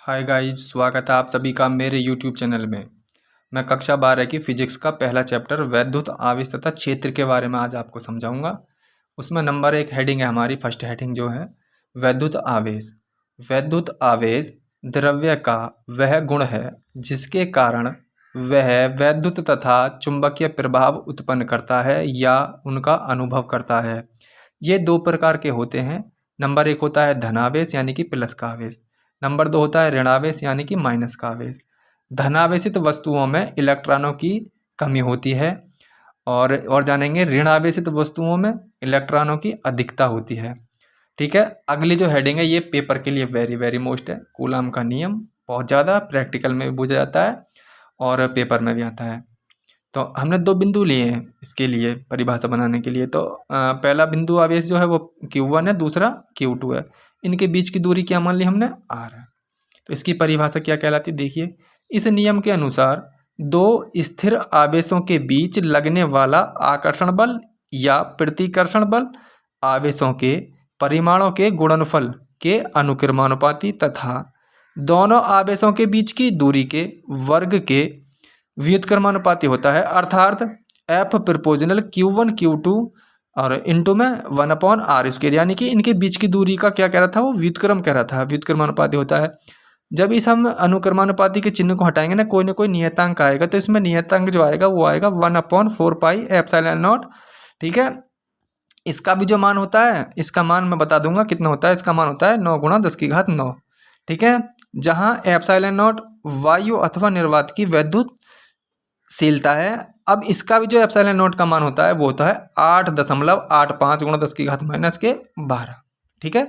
Hi guys, स्वागत है आप सभी का मेरे यूट्यूब चैनल में। मैं कक्षा 12 की फिजिक्स का पहला चैप्टर वैद्युत आवेश तथा क्षेत्र के बारे में आज आपको समझाऊंगा। उसमें नंबर 1 हेडिंग है, हमारी फर्स्ट हेडिंग जो है वैद्युत आवेश। वैद्युत आवेश द्रव्य का वह गुण है जिसके कारण वह वैद्युत तथा चुंबकीय प्रभाव उत्पन्न करता है या उनका अनुभव करता है। ये दो प्रकार के होते हैं। नंबर 1 होता है धनावेश यानी कि प्लस का आवेश। नंबर 2 होता है ऋणावेश यानी कि माइनस का आवेश। धनावेशित वस्तुओं में इलेक्ट्रॉनों की कमी होती है और जानेंगे ऋणावेशित वस्तुओं में इलेक्ट्रॉनों की अधिकता होती है। ठीक है, अगली जो हेडिंग है ये पेपर के लिए वेरी वेरी मोस्ट है। कूलम का नियम बहुत ज़्यादा प्रैक्टिकल में भी पूछा जाता है और पेपर में भी आता है। तो हमने दो बिंदु लिए हैं इसके लिए परिभाषा बनाने के लिए। तो पहला बिंदु आवेश जो है वो Q1 है, दूसरा Q2 है। इनके बीच की दूरी क्या मान ली हमने, R है। तो इसकी परिभाषा क्या कहलाती है, देखिए। इस नियम के अनुसार दो स्थिर आवेशों के बीच लगने वाला आकर्षण बल या प्रतिकर्षण बल आवेशों के परिमाणों के गुणनफल के अनुक्रमानुपाती तथा दोनों आवेशों के बीच की दूरी के वर्ग के व्युत्क्रमानुपाती होता है। अर्थात F प्रोपोर्शनल Q1 Q2 और इंटू में 1/r², यानी कि इनके बीच की दूरी का क्या कह रहा था, वो व्युत्क्रम कह रहा था, व्युत्क्रमानुपाती होता है। जब इस हम अनुक्रमानुपाती के चिन्ह को हटाएंगे ना कोई नियतांक आएगा, तो इसमें नियतांक जो आएगा वो आएगा 1/4πε0। ठीक है, इसका भी जो मान होता है, इसका मान मैं बता दूंगा कितना होता है। इसका मान होता है 9 × 10⁹। ठीक है, जहाँ ε0 वायु अथवा निर्वात की वैद्युत शीलता है। अब इसका भी जो ε0 का मान होता है वो होता है 8.85 × 10⁻⁻12। ठीक है,